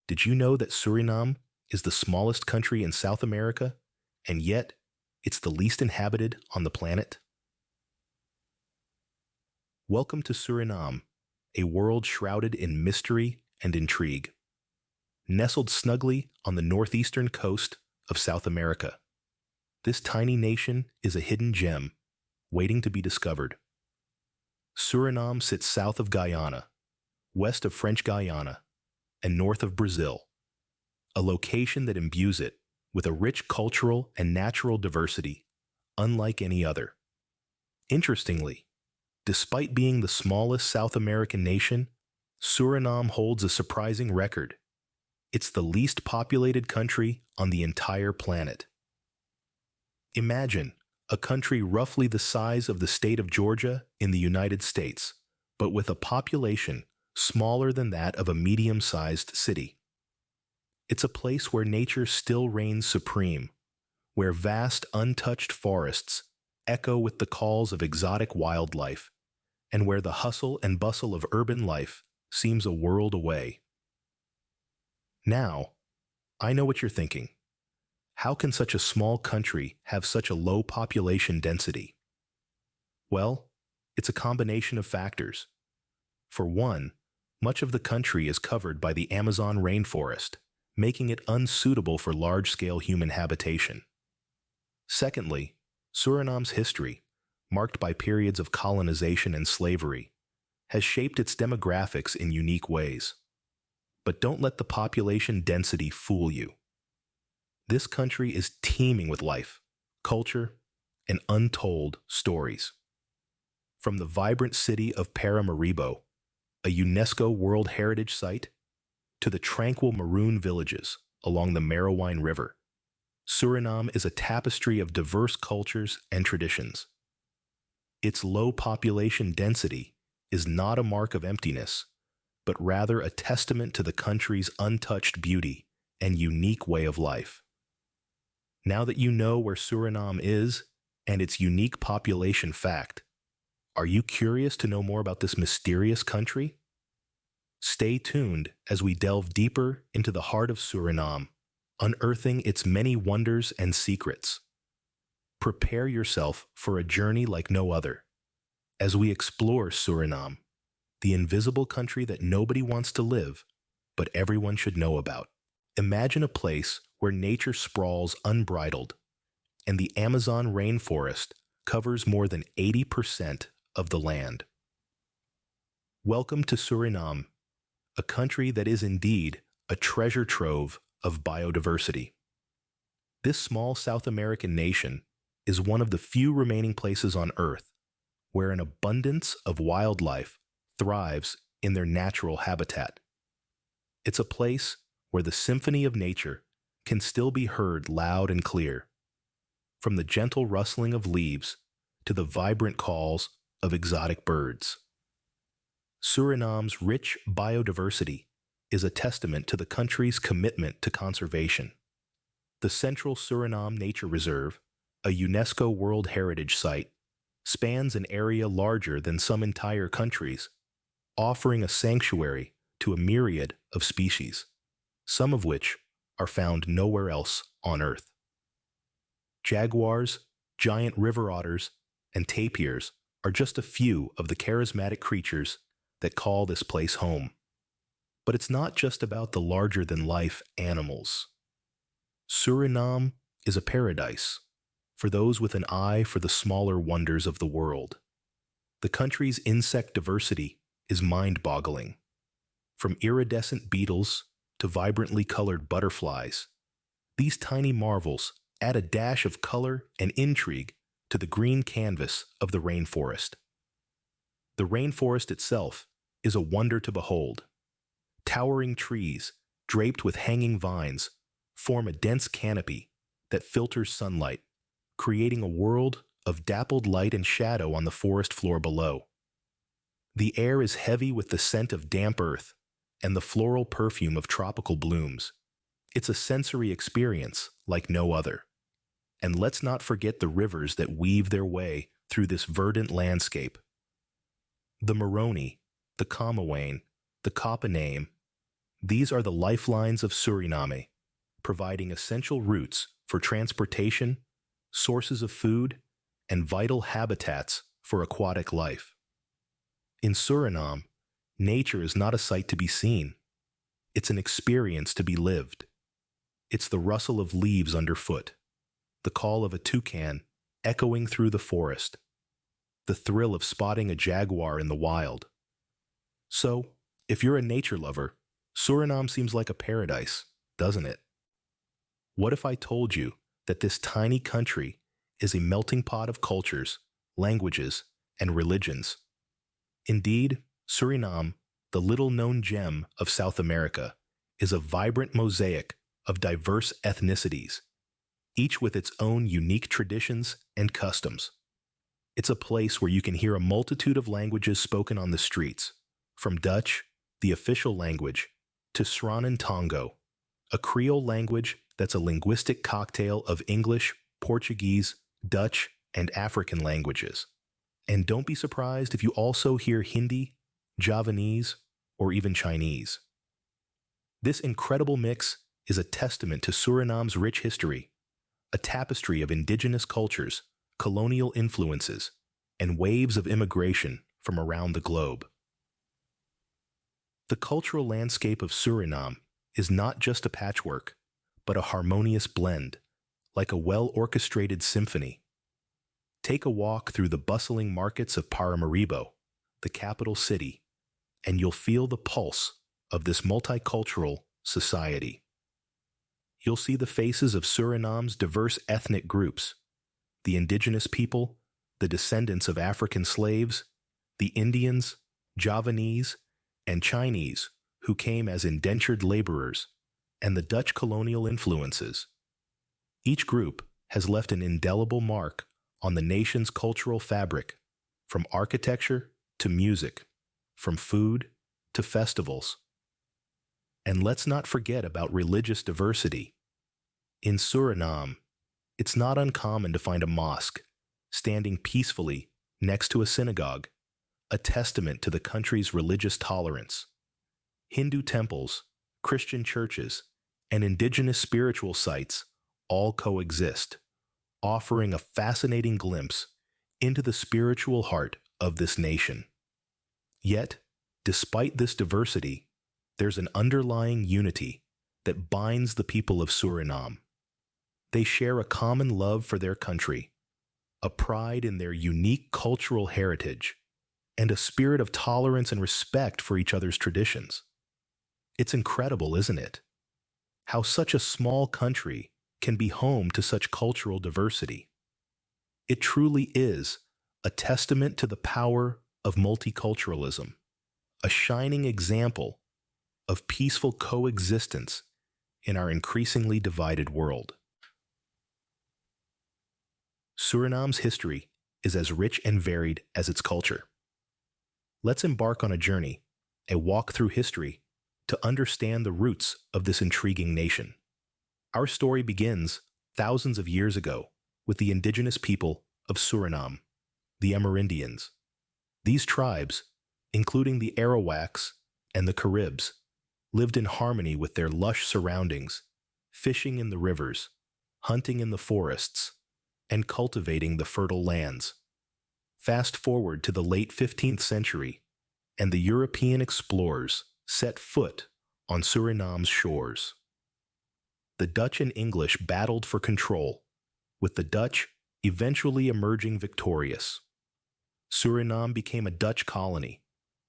Did you know that Suriname is the smallest country in South America, and yet it's the least inhabited on the planet? Welcome to Suriname, a world shrouded in mystery and intrigue. Nestled snugly on the northeastern coast of South America, this tiny nation is a hidden gem waiting to be discovered. Suriname sits south of Guyana, west of French Guiana, and north of Brazil, a location that imbues it with a rich cultural and natural diversity unlike any other. Interestingly, despite being the smallest South American nation, Suriname holds a surprising record. It's the least populated country on the entire planet. Imagine a country roughly the size of the state of Georgia in the United States, but with a population smaller than that of a medium-sized city. It's a place where nature still reigns supreme, where vast untouched forests echo with the calls of exotic wildlife, and where the hustle and bustle of urban life seems a world away. Now, I know what you're thinking. How can such a small country have such a low population density? Well, it's a combination of factors. For one, much of the country is covered by the Amazon rainforest, making it unsuitable for large-scale human habitation. Secondly, Suriname's history, marked by periods of colonization and slavery, has shaped its demographics in unique ways. But don't let the population density fool you. This country is teeming with life, culture, and untold stories. From the vibrant city of Paramaribo, a UNESCO World Heritage Site, to the tranquil maroon villages along the Marawine River, Suriname is a tapestry of diverse cultures and traditions. Its low population density is not a mark of emptiness, but rather a testament to the country's untouched beauty and unique way of life. Now that you know where Suriname is and its unique population fact, are you curious to know more about this mysterious country? Stay tuned as we delve deeper into the heart of Suriname, unearthing its many wonders and secrets. Prepare yourself for a journey like no other as we explore Suriname, the invisible country that nobody wants to live, but everyone should know about. Imagine a place where nature sprawls unbridled, and the Amazon rainforest covers more than 80% of the land. Welcome to Suriname, a country that is indeed a treasure trove of biodiversity. This small South American nation is one of the few remaining places on Earth where an abundance of wildlife thrives in their natural habitat. It's a place where the symphony of nature can still be heard loud and clear, from the gentle rustling of leaves to the vibrant calls of exotic birds. Suriname's rich biodiversity is a testament to the country's commitment to conservation. The Central Suriname Nature Reserve, a UNESCO World Heritage Site, spans an area larger than some entire countries, offering a sanctuary to a myriad of species, some of which are found nowhere else on Earth. Jaguars, giant river otters, and tapirs are just a few of the charismatic creatures that call this place home. But it's not just about the larger-than-life animals. Suriname is a paradise for those with an eye for the smaller wonders of the world. The country's insect diversity is mind-boggling. From iridescent beetles to vibrantly colored butterflies, these tiny marvels add a dash of color and intrigue to the green canvas of the rainforest. The rainforest itself is a wonder to behold. Towering trees, draped with hanging vines, form a dense canopy that filters sunlight, creating a world of dappled light and shadow on the forest floor below. The air is heavy with the scent of damp earth and the floral perfume of tropical blooms. It's a sensory experience like no other. And let's not forget the rivers that weave their way through this verdant landscape. The Moroni, the Kamawane, the Kopaname, These are the lifelines of Suriname, providing essential routes for transportation, sources of food, and vital habitats for aquatic life. In Suriname, nature is not a sight to be seen. It's an experience to be lived. It's the rustle of leaves underfoot, the call of a toucan echoing through the forest, the thrill of spotting a jaguar in the wild. So, if you're a nature lover, Suriname seems like a paradise, doesn't it? What if I told you that this tiny country is a melting pot of cultures, languages, and religions? Indeed, Suriname, the little-known gem of South America, is a vibrant mosaic of diverse ethnicities, each with its own unique traditions and customs. It's a place where you can hear a multitude of languages spoken on the streets, from Dutch, the official language, to Sranan Tongo, a Creole language that's a linguistic cocktail of English, Portuguese, Dutch, and African languages. And don't be surprised if you also hear Hindi, Javanese, or even Chinese. This incredible mix is a testament to Suriname's rich history, a tapestry of indigenous cultures, colonial influences, and waves of immigration from around the globe. The cultural landscape of Suriname is not just a patchwork, but a harmonious blend, like a well-orchestrated symphony. Take a walk through the bustling markets of Paramaribo, the capital city, and you'll feel the pulse of this multicultural society. You'll see the faces of Suriname's diverse ethnic groups, the indigenous people, the descendants of African slaves, the Indians, Javanese, and Chinese who came as indentured laborers, and the Dutch colonial influences. Each group has left an indelible mark on the nation's cultural fabric, from architecture to music, from food to festivals. And let's not forget about religious diversity. In Suriname, it's not uncommon to find a mosque standing peacefully next to a synagogue, a testament to the country's religious tolerance. Hindu temples, Christian churches, and indigenous spiritual sites all coexist, offering a fascinating glimpse into the spiritual heart of this nation. Yet, despite this diversity, there's an underlying unity that binds the people of Suriname. They share a common love for their country, a pride in their unique cultural heritage, and a spirit of tolerance and respect for each other's traditions. It's incredible, isn't it? How such a small country can be home to such cultural diversity. It truly is a testament to the power of multiculturalism, a shining example of peaceful coexistence in our increasingly divided world. Suriname's history is as rich and varied as its culture. Let's embark on a journey, a walk through history, to understand the roots of this intriguing nation. Our story begins thousands of years ago with the indigenous people of Suriname, the Amerindians. These tribes, including the Arawaks and the Caribs, lived in harmony with their lush surroundings, fishing in the rivers, hunting in the forests, and cultivating the fertile lands. Fast forward to the late 15th century, and the European explorers set foot on Suriname's shores. The Dutch and English battled for control, with the Dutch eventually emerging victorious. Suriname became a Dutch colony,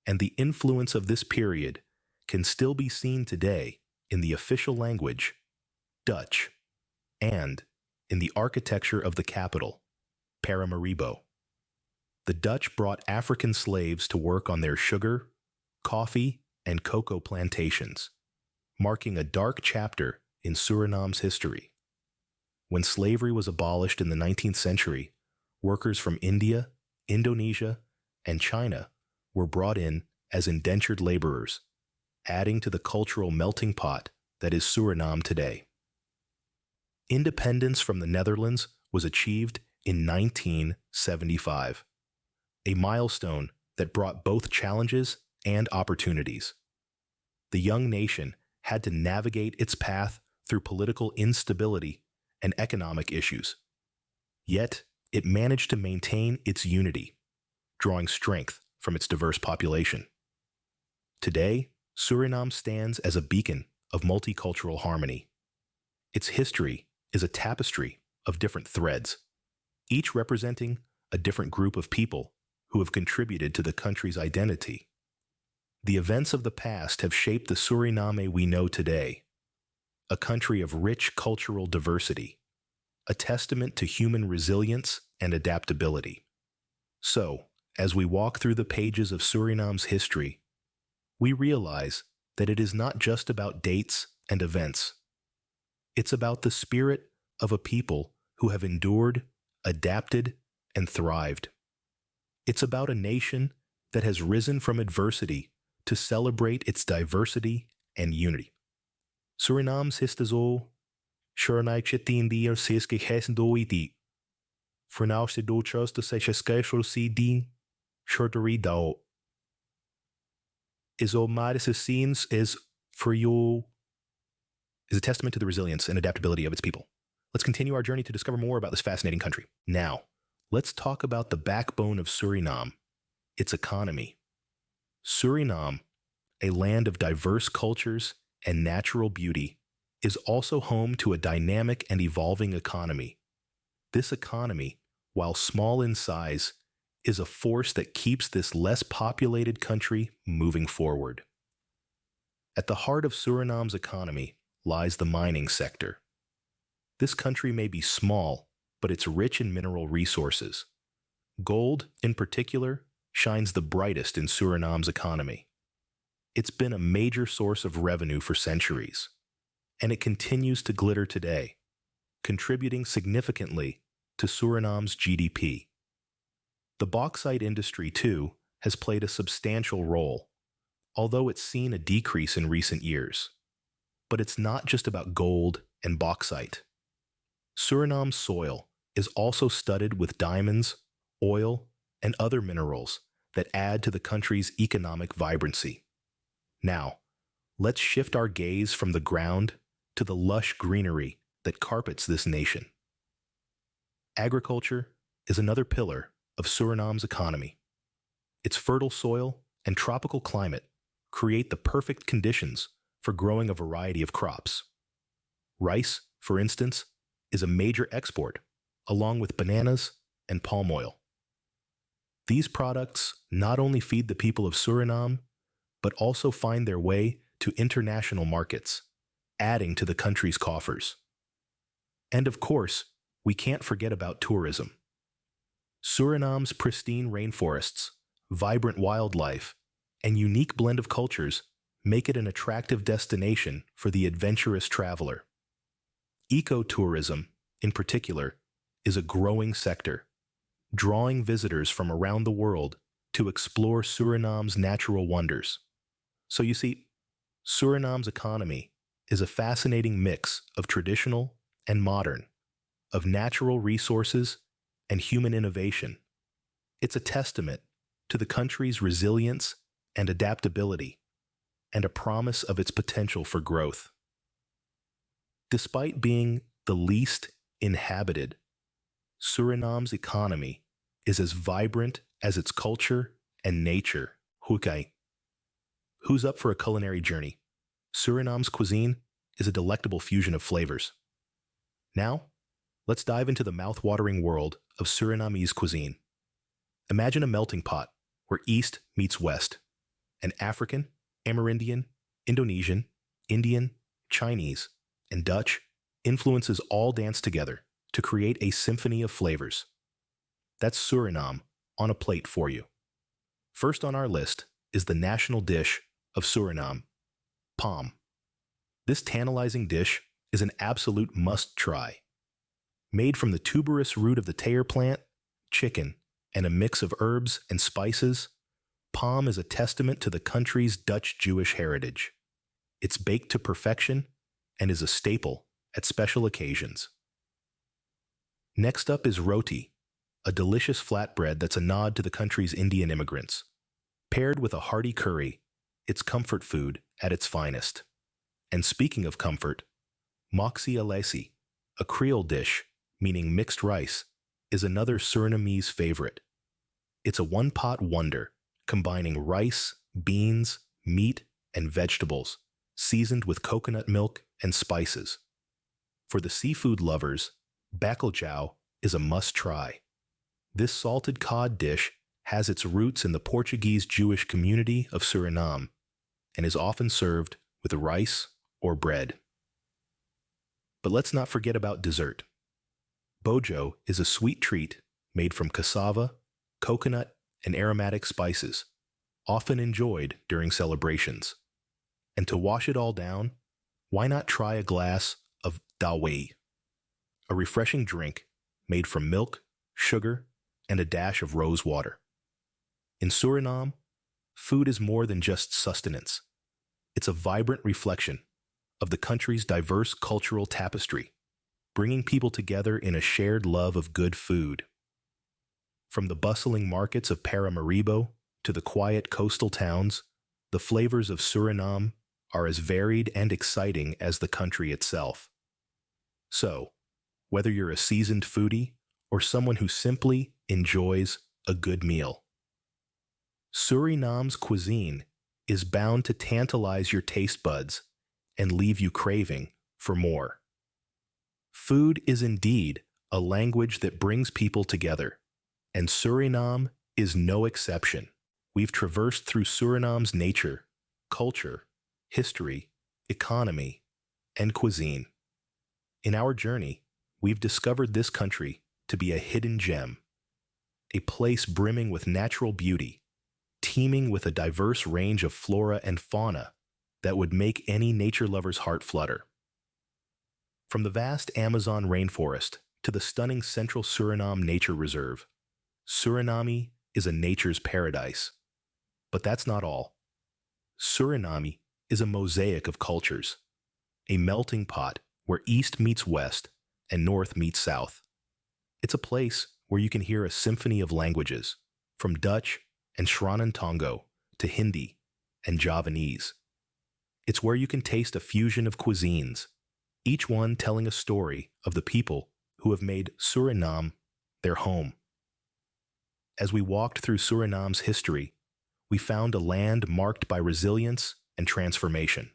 and the influence of this period can still be seen today in the official language, Dutch, and in the architecture of the capital, Paramaribo. The Dutch brought African slaves to work on their sugar, coffee, and cocoa plantations, marking a dark chapter in Suriname's history. When slavery was abolished in the 19th century, workers from India, Indonesia, and China were brought in as indentured laborers, adding to the cultural melting pot that is Suriname today. Independence from the Netherlands was achieved in 1975, a milestone that brought both challenges and opportunities. The young nation had to navigate its path through political instability and economic issues. Yet, it managed to maintain its unity, drawing strength from its diverse population. Today, Suriname stands as a beacon of multicultural harmony. Its history is a tapestry of different threads, each representing a different group of people who have contributed to the country's identity. The events of the past have shaped the Suriname we know today, a country of rich cultural diversity, a testament to human resilience and adaptability. So, as we walk through the pages of Suriname's history, we realize that it is not just about dates and events. It's about the spirit of a people who have endured, adapted, and thrived. It's about a nation that has risen from adversity to celebrate its diversity and unity. Suriname's histozo Surinai chitin di seske hesdoiti. Fernau se do chos to se skeshol si din shorteri dao. Is Omadis scenes is for you is a testament to the resilience and adaptability of its people. Let's continue our journey to discover more about this fascinating country. Now, let's talk about the backbone of Suriname, its economy. Suriname, a land of diverse cultures and natural beauty, is also home to a dynamic and evolving economy. This economy, while small in size, is a force that keeps this less populated country moving forward. At the heart of Suriname's economy lies the mining sector. This country may be small, but it's rich in mineral resources. Gold, in particular, shines the brightest in Suriname's economy. It's been a major source of revenue for centuries, and it continues to glitter today, contributing significantly to Suriname's GDP. The bauxite industry, too, has played a substantial role, although it's seen a decrease in recent years. But it's not just about gold and bauxite. Suriname's soil is also studded with diamonds, oil, and other minerals that add to the country's economic vibrancy. Now, let's shift our gaze from the ground to the lush greenery that carpets this nation. Agriculture is another pillar of Suriname's economy. Its fertile soil and tropical climate create the perfect conditions for growing a variety of crops. Rice, for instance, is a major export, along with bananas and palm oil. These products not only feed the people of Suriname, but also find their way to international markets, adding to the country's coffers. And of course, we can't forget about tourism. Suriname's pristine rainforests, vibrant wildlife, and unique blend of cultures make it an attractive destination for the adventurous traveler. Ecotourism, in particular, is a growing sector, drawing visitors from around the world to explore Suriname's natural wonders. So you see, Suriname's economy is a fascinating mix of traditional and modern, of natural resources and human innovation. It's a testament to the country's resilience and adaptability, and a promise of its potential for growth. Despite being the least inhabited, Suriname's economy is as vibrant as its culture and nature. Hukai. Who's up for a culinary journey? Suriname's cuisine is a delectable fusion of flavors. Now, let's dive into the mouth-watering world of Surinamese cuisine. Imagine a melting pot where East meets West, and African, Amerindian, Indonesian, Indian, Chinese, and Dutch influences all dance together to create a symphony of flavors. That's Suriname on a plate for you. First on our list is the national dish of Suriname, palm. This tantalizing dish is an absolute must-try. Made from the tuberous root of the teyer plant, chicken, and a mix of herbs and spices, palm is a testament to the country's Dutch-Jewish heritage. It's baked to perfection and is a staple at special occasions. Next up is roti, a delicious flatbread that's a nod to the country's Indian immigrants. Paired with a hearty curry, it's comfort food at its finest. And speaking of comfort, moxialesi, a Creole dish, meaning mixed rice, is another Surinamese favorite. It's a one-pot wonder, combining rice, beans, meat, and vegetables, seasoned with coconut milk and spices. For the seafood lovers, bacalhau is a must-try. This salted cod dish has its roots in the Portuguese Jewish community of Suriname and is often served with rice or bread. But let's not forget about dessert. Bojo is a sweet treat made from cassava, coconut, and aromatic spices, often enjoyed during celebrations. And to wash it all down, why not try a glass of dawei, a refreshing drink made from milk, sugar, and a dash of rose water. In Suriname, food is more than just sustenance. It's a vibrant reflection of the country's diverse cultural tapestry, bringing people together in a shared love of good food. From the bustling markets of Paramaribo to the quiet coastal towns, the flavors of Suriname are as varied and exciting as the country itself. So, whether you're a seasoned foodie or someone who simply enjoys a good meal, Suriname's cuisine is bound to tantalize your taste buds and leave you craving for more. Food is indeed a language that brings people together, and Suriname is no exception. We've traversed through Suriname's nature, culture, history, economy, and cuisine. In our journey, we've discovered this country to be a hidden gem, a place brimming with natural beauty, teeming with a diverse range of flora and fauna that would make any nature lover's heart flutter. From the vast Amazon rainforest to the stunning Central Suriname Nature Reserve, Suriname is a nature's paradise. But that's not all. Suriname is a mosaic of cultures, a melting pot where East meets West and North meets South. It's a place where you can hear a symphony of languages, from Dutch and Sranantongo to Hindi and Javanese. It's where you can taste a fusion of cuisines, each one telling a story of the people who have made Suriname their home. As we walked through Suriname's history, we found a land marked by resilience and transformation.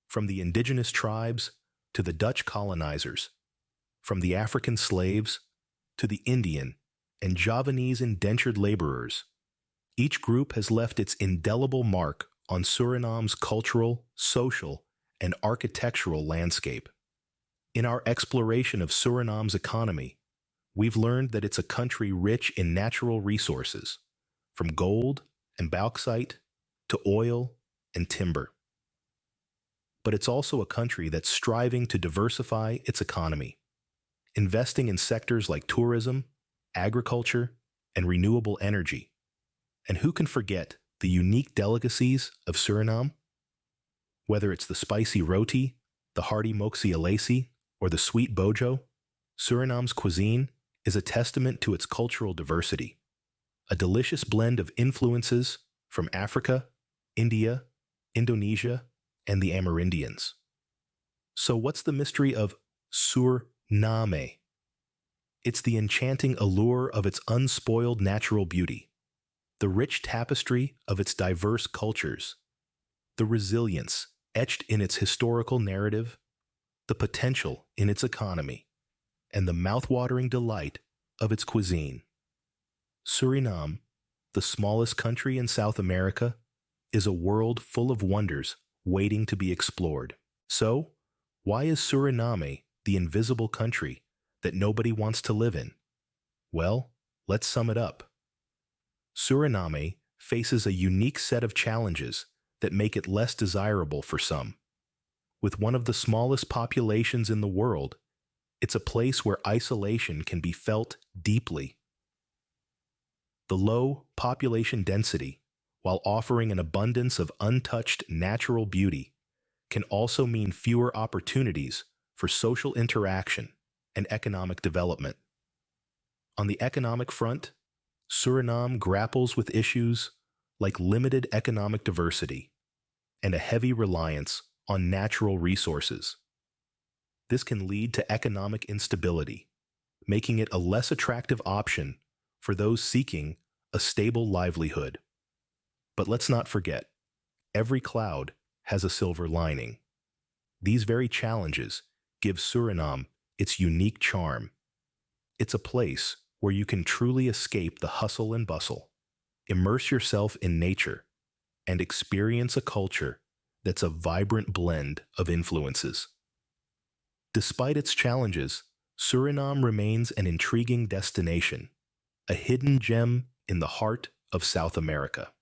From the indigenous tribes to the Dutch colonizers, from the African slaves to the Indian and Javanese indentured laborers, each group has left its indelible mark on Suriname's cultural, social, and architectural landscape. In our exploration of Suriname's economy, we've learned that it's a country rich in natural resources, from gold and bauxite to oil and timber. But it's also a country that's striving to diversify its economy, investing in sectors like tourism, agriculture, and renewable energy. And who can forget the unique delicacies of Suriname? Whether it's the spicy roti, the hearty moxialesi, or the sweet bojo, Suriname's cuisine is a testament to its cultural diversity, a delicious blend of influences from Africa, India, Indonesia, and the Amerindians. So what's the mystery of Suriname? It's the enchanting allure of its unspoiled natural beauty, the rich tapestry of its diverse cultures, the resilience etched in its historical narrative, the potential in its economy, and the mouth-watering delight of its cuisine. Suriname, the smallest country in South America, is a world full of wonders waiting to be explored. So, why is Suriname the invisible country that nobody wants to live in? Well, let's sum it up. Suriname faces a unique set of challenges that make it less desirable for some. With one of the smallest populations in the world, it's a place where isolation can be felt deeply. The low population density, while offering an abundance of untouched natural beauty, can also mean fewer opportunities for social interaction and economic development. On the economic front, Suriname grapples with issues like limited economic diversity and a heavy reliance on natural resources. This can lead to economic instability, making it a less attractive option for those seeking a stable livelihood. But let's not forget, every cloud has a silver lining. These very challenges give Suriname its unique charm. It's a place where you can truly escape the hustle and bustle, immerse yourself in nature, and experience a culture that's a vibrant blend of influences. Despite its challenges, Suriname remains an intriguing destination, a hidden gem in the heart of South America.